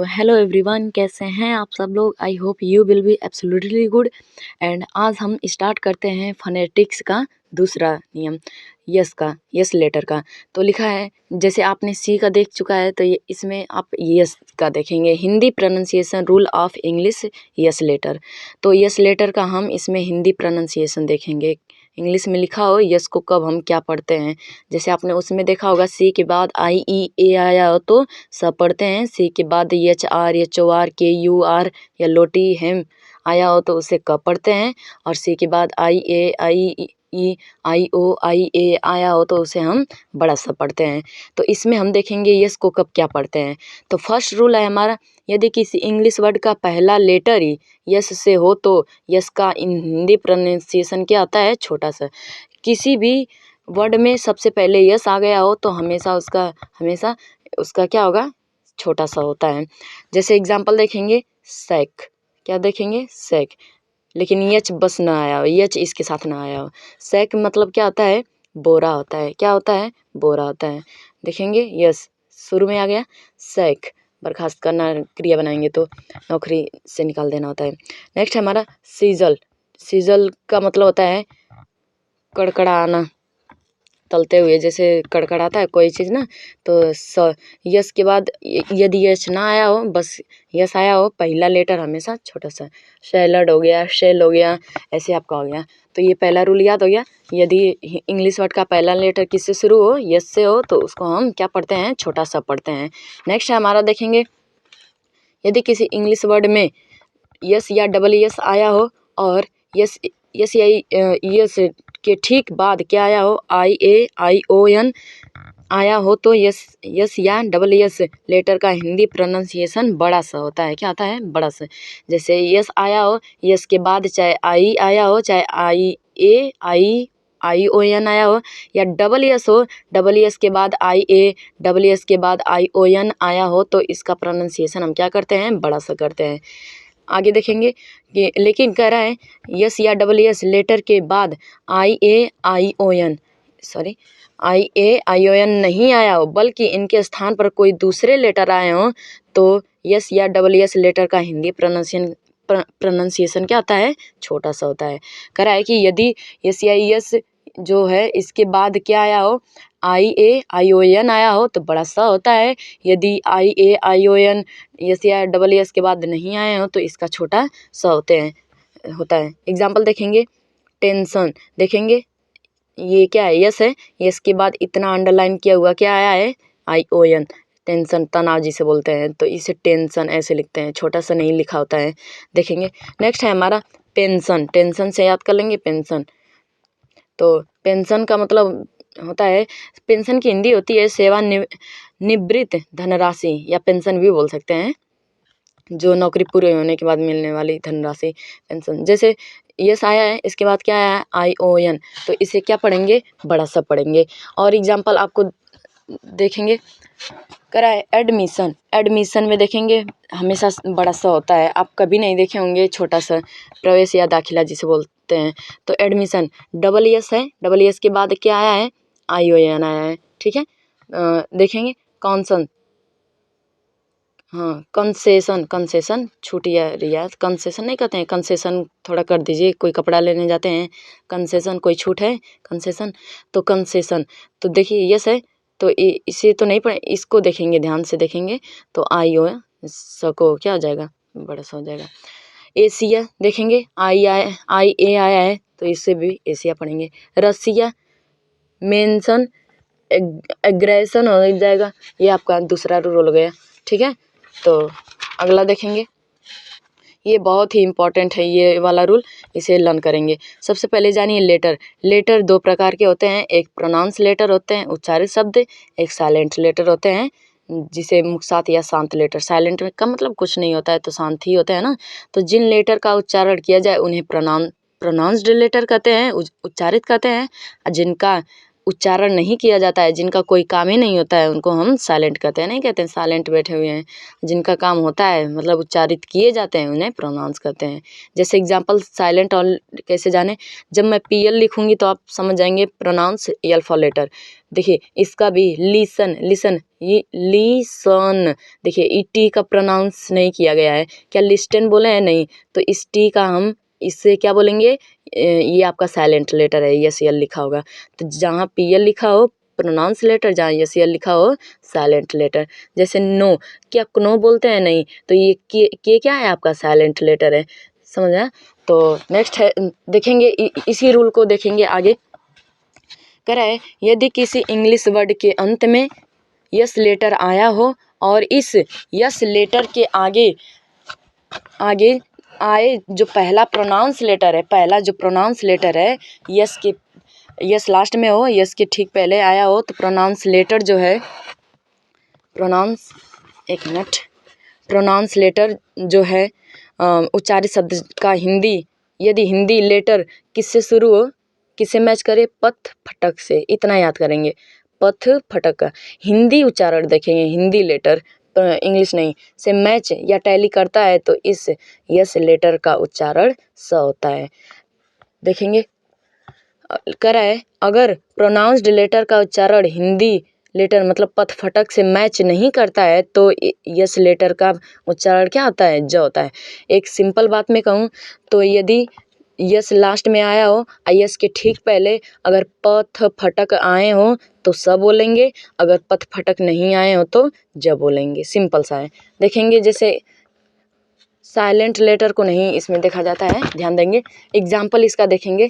Hello everyone, कैसे हैं आप सब लोग। I hope you will be absolutely good. And आज हम स्टार्ट करते हैं फोनेटिक्स का दूसरा नियम, यस लेटर का। तो लिखा है, जैसे आपने सी का देख चुका है तो ये इसमें आप यस का देखेंगे। Hindi pronunciation rule of English S letter. तो यस लेटर का हम इसमें हिंदी प्रोनाउंसिएशन देखेंगे। इंग्लिश में लिखा हो यस को कब हम क्या पढ़ते हैं। जैसे आपने उसमें देखा होगा, सी के बाद आई ई ए आया हो तो स पढ़ते हैं। सी के बाद H R H O R K U R या लोटी हेम आया हो तो उसे क पढ़ते हैं। और सी के बाद आई ए आई ई आई ओ आई ए आया हो तो उसे हम बड़ा सा पढ़ते हैं। तो इसमें हम देखेंगे यस को कब क्या पढ़ते हैं। तो फर्स्ट रूल है हमारा, यदि किसी इंग्लिश वर्ड का पहला लेटर ही यस से हो तो यस का हिंदी प्रोनाउंसिएशन क्या आता है, छोटा सा। किसी भी वर्ड में सबसे पहले यस आ गया हो तो हमेशा उसका क्या होगा, छोटा सा होता है। जैसे एग्जांपल देखेंगे, सैक, क्या देखेंगे, सैक, लेकिन यच बस ना आया हो, यच इसके साथ ना आया हो। सैक मतलब क्या होता है, बोरा होता है। क्या होता है, बोरा होता है। देखेंगे यस शुरू में आ गया, सैक, बर्खास्त करना क्रिया बनाएंगे तो नौकरी से निकाल देना होता है। नेक्स्ट है हमारा सीजल। सीजल का मतलब होता है कड़कड़ाना, तलते हुए जैसे कड़कड़ाता है कोई चीज़ ना, तो यस के बाद यदि यस ना आया हो, बस यस आया हो, पहला लेटर हमेशा छोटा सा। सैलड हो गया, शेल हो गया, ऐसे आपका हो गया। तो ये पहला रूल याद हो गया। यदि इंग्लिश वर्ड का पहला लेटर किससे शुरू हो, यस से हो, तो उसको हम क्या पढ़ते हैं, छोटा सा पढ़ते हैं। नेक्स्ट है हमारा देखेंगे, यदि किसी इंग्लिश वर्ड में यस या डबल यस आया हो और यस यस या यस के ठीक बाद क्या आया हो, आई ए आई ओ एन आया हो तो यस या डबल यस लेटर का हिंदी प्रोनाउंसिएशन बड़ा सा होता है। क्या होता है, बड़ा सा। जैसे यस आया हो, यस के बाद चाहे आई आया हो, चाहे आई ओ एन आया हो, या डबल यस हो, डबल यस के बाद आई ए, डबल यस के बाद आई ओ एन आया हो, तो इसका प्रोनाउंसिएशन हम क्या करते हैं, बड़ा सा करते हैं। आगे देखेंगे कि लेकिन कह रहा है यस या डबल यस लेटर के बाद आई ए आई ओ एन नहीं आया हो, बल्कि इनके स्थान पर कोई दूसरे लेटर आए हों, तो यस या डबल यस लेटर का हिंदी प्रोनाउंसिएशन क्या होता है, छोटा सा होता है। कह रहा है कि यदि यस या यस जो है इसके बाद क्या आया हो, आई ए आई ओ एन आया हो तो बड़ा सा होता है। यदि आई ए आई ओ एन यस या डबल यस के बाद नहीं आए हो तो इसका छोटा सा होता है। एग्जाम्पल देखेंगे, टेंशन, देखेंगे ये क्या है, यस है, यस के बाद इतना अंडरलाइन किया हुआ क्या आया है, आई ओ एन, टेंशन, तनाव जिसे बोलते हैं, तो इसे टेंशन ऐसे लिखते हैं, छोटा सा नहीं लिखा होता है। देखेंगे नेक्स्ट है हमारा पेंशन। टेंशन से याद कर लेंगे पेंशन। तो पेंशन का मतलब होता है, पेंशन की हिंदी होती है सेवानिवृत्त धनराशि, या पेंशन भी बोल सकते हैं, जो नौकरी पूरे होने के बाद मिलने वाली धनराशि, पेंशन। जैसे यस आया है, इसके बाद क्या आया है, आई ओ एन, तो इसे क्या पढ़ेंगे, बड़ा सा पढ़ेंगे। और एग्जांपल आपको देखेंगे, करा है एडमिशन। एडमिशन में देखेंगे हमेशा बड़ा सा होता है, आप कभी नहीं देखे होंगे छोटा सा, प्रवेश या दाखिला जिसे बोलते हैं। तो एडमिशन डबल यस है, डबल यस के बाद क्या आया है, आई ओ एन आया है, ठीक है। देखेंगे कॉन्सन, हाँ, कंसेशन छूट या रियायत, कंसेशन नहीं कहते हैं, कंसेशन थोड़ा कर दीजिए, कोई कपड़ा लेने जाते हैं, कंसेशन कोई छूट है, कंसेशन, तो कंसेशन। तो देखिए यस है, तो इसे तो नहीं पढ़े, इसको देखेंगे, ध्यान से देखेंगे, तो आई ओ सको क्या हो जाएगा, बड़ा सा हो जाएगा। एशिया देखेंगे, आई ए आया है तो इससे भी एशिया पढ़ेंगे। रसिया, मेंशन, एग्रेशन हो जाएगा, ये आपका दूसरा रूल हो गया, ठीक है। तो अगला देखेंगे, ये बहुत ही इम्पॉर्टेंट है ये वाला रूल, इसे लर्न करेंगे। सबसे पहले जानिए लेटर। लेटर दो प्रकार के होते हैं, एक प्रोनाउंस लेटर होते हैं, उच्चारित शब्द, एक साइलेंट लेटर होते हैं, जिसे मुख साथ या शांत लेटर। साइलेंट में का मतलब कुछ नहीं होता है, तो शांत ही होता है ना। तो जिन लेटर का उच्चारण किया जाए उन्हें प्रोनाउंस्ड लेटर कहते हैं, उच्चारित कहते हैं। जिनका उच्चारण नहीं किया जाता है, जिनका कोई काम ही नहीं होता है, उनको हम साइलेंट कहते हैं। नहीं कहते हैं साइलेंट बैठे हुए हैं, जिनका काम होता है मतलब उच्चारित किए जाते हैं, उन्हें प्रोनाउंस कहते हैं। जैसे एग्जांपल साइलेंट और कैसे जाने, जब मैं पीएल लिखूंगी तो आप समझ जाएंगे प्रोनाउंस एल फॉर लेटर। देखिए इसका भी लिसन, लिसन, ये लिसन, देखिए ई टी का प्रोनाउंस नहीं किया गया है। क्या लिस्टन बोले हैं? नहीं, तो इस टी का हम इससे क्या बोलेंगे, ये आपका साइलेंट लेटर है, यस यल लिखा होगा। तो जहाँ पी एल लिखा हो प्रोनाउंस लेटर, जहाँ यस यल लिखा हो साइलेंट लेटर। जैसे नो, क्या नो बोलते हैं? नहीं, तो ये के क्या है आपका साइलेंट लेटर है, समझ आया। तो नेक्स्ट है, देखेंगे इसी रूल को देखेंगे आगे। कह रहा है यदि किसी इंग्लिश वर्ड के अंत में यस लेटर आया हो और इस यस लेटर के आगे आगे आए जो पहला प्रोनाउंस लेटर है, पहला जो प्रोनाउंस लेटर है यस के, यस लास्ट में हो, यस के ठीक पहले आया हो, तो प्रोनाउंस लेटर जो है, प्रोनाउंस, एक मिनट, प्रोनाउंस लेटर जो है उच्चारित शब्द का हिंदी, यदि हिंदी लेटर किससे शुरू हो, किससे मैच करे, पथ फटक से। इतना याद करेंगे, पथ फटक का हिंदी उच्चारण देखेंगे, हिंदी लेटर इंग्लिश नहीं से मैच या टैली करता है तो इस यस लेटर का उच्चारण स होता है। देखेंगे कह रहा है अगर प्रोनाउंस्ड लेटर का उच्चारण हिंदी लेटर मतलब पथ फटक से मैच नहीं करता है तो यस लेटर का उच्चारण क्या होता है, ज होता है। एक सिंपल बात में कहूँ तो यदि यस लास्ट में आया हो, यस के ठीक पहले अगर पथ फटक आए हो तो स बोलेंगे, अगर पथ फटक नहीं आए हो तो ज बोलेंगे। सिंपल सा है। देखेंगे जैसे साइलेंट लेटर को नहीं इसमें देखा जाता है, ध्यान देंगे। एग्जाम्पल इसका देखेंगे,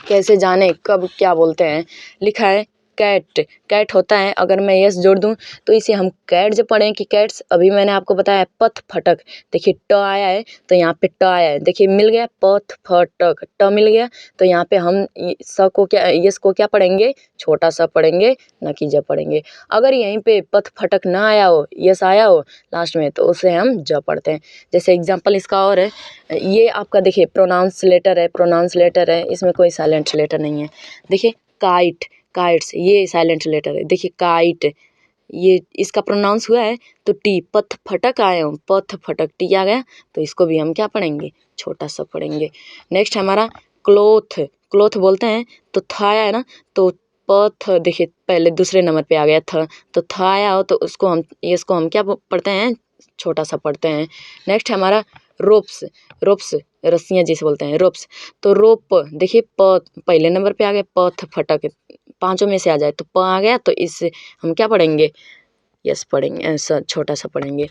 कैसे जाने कब क्या बोलते हैं। लिखा है कैट, कैट होता है, अगर मैं यस जोड़ दूं तो इसे हम कैट जब पढ़ें कि कैट्स, अभी मैंने आपको बताया पथ फटक, देखिए ट आया है तो यहाँ पे ट आया है, देखिए मिल गया पथ फटक, ट मिल गया, तो यहाँ पे हम स को क्या, यस को क्या पढ़ेंगे, छोटा सा पढ़ेंगे, न कि ज पढ़ेंगे। अगर यहीं पे पथ फटक ना आया हो, यस आया हो लास्ट में, तो उसे हम ज पढ़ते हैं। जैसे एग्जाम्पल इसका और है, ये आपका देखिए प्रोनाउंस लेटर है, प्रोनाउंस लेटर है, इसमें कोई साइलेंट लेटर नहीं है। देखिए काइट, काइट्स, ये साइलेंट लेटर है। देखिए काइट, ये इसका प्रोनाउंस हुआ है तो टी, पथ फटक आए हो, पथ फटक टी आ गया, तो इसको भी हम क्या पढ़ेंगे, छोटा सा पढ़ेंगे। नेक्स्ट हमारा क्लोथ, क्लोथ बोलते हैं तो थ आया है ना, तो पथ, देखिए पहले दूसरे नंबर पे आ गया थ, तो थ आया हो तो उसको हम, इसको हम क्या पढ़ते हैं, छोटा सा पढ़ते हैं। नेक्स्ट हमारा रोप्स, रोप्स रस्सियाँ जिसे बोलते हैं रोप्स, तो रोप, देखिए प पहले नंबर पे आ गया, पथ फटक पांचों में से आ जाए तो प आ गया, तो इससे हम क्या पढ़ेंगे, यस पढ़ेंगे, ऐसा छोटा सा पढ़ेंगे।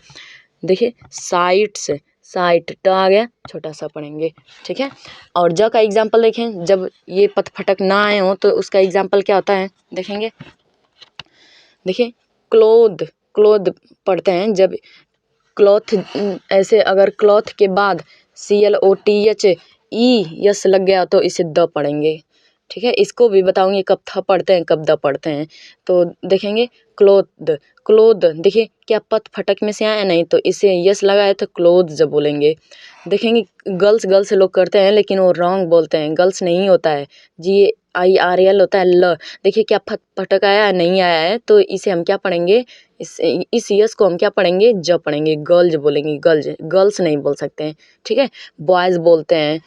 देखिए साइट्स, साइट ट आ गया, छोटा सा पढ़ेंगे, ठीक है। और ज का एग्जाम्पल देखें, जब ये पथ फटक ना आए हो तो उसका एग्जाम्पल क्या होता है, देखेंगे। देखिए क्लोथ, क्लोथ पढ़ते हैं जब क्लॉथ, ऐसे अगर क्लॉथ के बाद CLOTH ई यस लग गया तो इसे द पढ़ेंगे, ठीक है। इसको भी बताऊंगी कब थ पढ़ते हैं कब द पढ़ते हैं। तो देखेंगे क्लोथ, क्लोथ, देखिए क्या पथ फटक में से आया, नहीं, तो इसे यस लगा है तो क्लोथ जब बोलेंगे। देखेंगे गर्ल्स, गर्ल्स लोग करते हैं लेकिन वो रॉन्ग बोलते हैं, गर्ल्स नहीं होता है, GIRL होता है ल। देखिए क्या फटक आया, नहीं आया है, तो इसे हम क्या पढ़ेंगे, इस यस को हम क्या पढ़ेंगे, ज पढ़ेंगे, गर्ल्स बोलेंगे, गर्ल्स, गर्ल्स नहीं बोल सकते हैं, ठीक है। बॉयज़ बोलते हैं।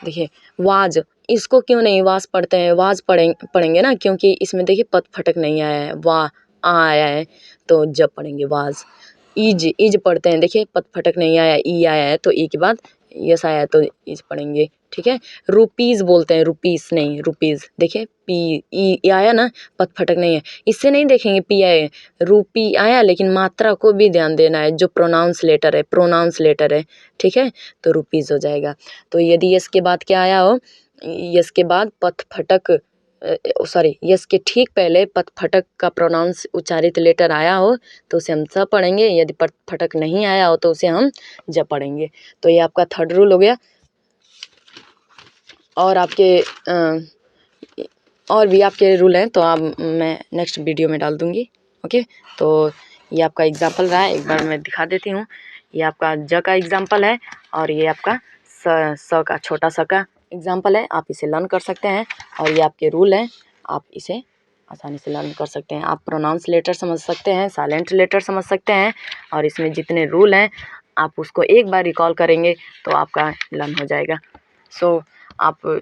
देखिए वाज, इसको क्यों नहीं वाज पढ़ते हैं, वाज पढ़ेंगे ना, क्योंकि इसमें देखिए पथ फटक नहीं आया है, वाह आ आया है, तो जब पढ़ेंगे वाज। ईज, ईज पढ़ते हैं, देखिए पथ फटक नहीं आया, ई आया है, तो ई के बाद यस आया है तो ईज पढ़ेंगे, ठीक है। रुपीज़ बोलते हैं, रुपीस नहीं रुपीज़, देखिए पी ई आया ना, पथ फटक नहीं है, इससे नहीं देखेंगे पी आए, रूपी आया, लेकिन मात्रा को भी ध्यान देना है, जो प्रोनाउंस लेटर है, प्रोनाउंस लेटर है, ठीक है, तो रुपीज़ हो जाएगा। तो यदि यस के बाद क्या आया हो, यस के बाद पथ फटक, सॉरी यस के ठीक पहले पथ फटक का प्रोनाउंस उच्चारित लेटर आया हो तो उसे हम स पढ़ेंगे, यदि पथ फटक नहीं आया हो तो उसे हम ज पढ़ेंगे। तो ये आपका थर्ड रूल हो गया। और आपके और भी आपके रूल हैं तो आप, मैं नेक्स्ट वीडियो में डाल दूँगी, ओके। तो ये आपका एग्जाम्पल रहा है, एक बार मैं दिखा देती हूँ। ये आपका ज का एग्जाम्पल है और ये आपका स का, छोटा सा का एग्जाम्पल है, आप इसे लर्न कर सकते हैं। और ये आपके रूल हैं, आप इसे आसानी से लर्न कर सकते हैं। आप प्रोनाउंस लेटर समझ सकते हैं, साइलेंट लेटर समझ सकते हैं, और इसमें जितने रूल हैं आप उसको एक बार रिकॉल करेंगे तो आपका लर्न हो जाएगा। सो आप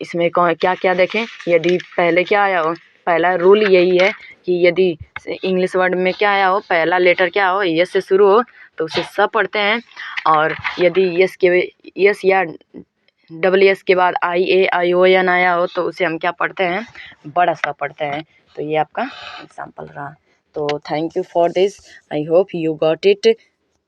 इसमें क्या क्या देखें, यदि पहले क्या आया हो, पहला रूल यही है कि यदि इंग्लिश वर्ड में क्या आया हो, पहला लेटर क्या हो, यस से शुरू हो तो उसे स पढ़ते हैं, और यदि यस या डबल एस के बाद आई ए आई ओ एन आया हो तो उसे हम क्या पढ़ते हैं, बड़ा सा पढ़ते हैं। तो ये आपका एग्जाम्पल रहा। तो thank you for this, I hope you got it.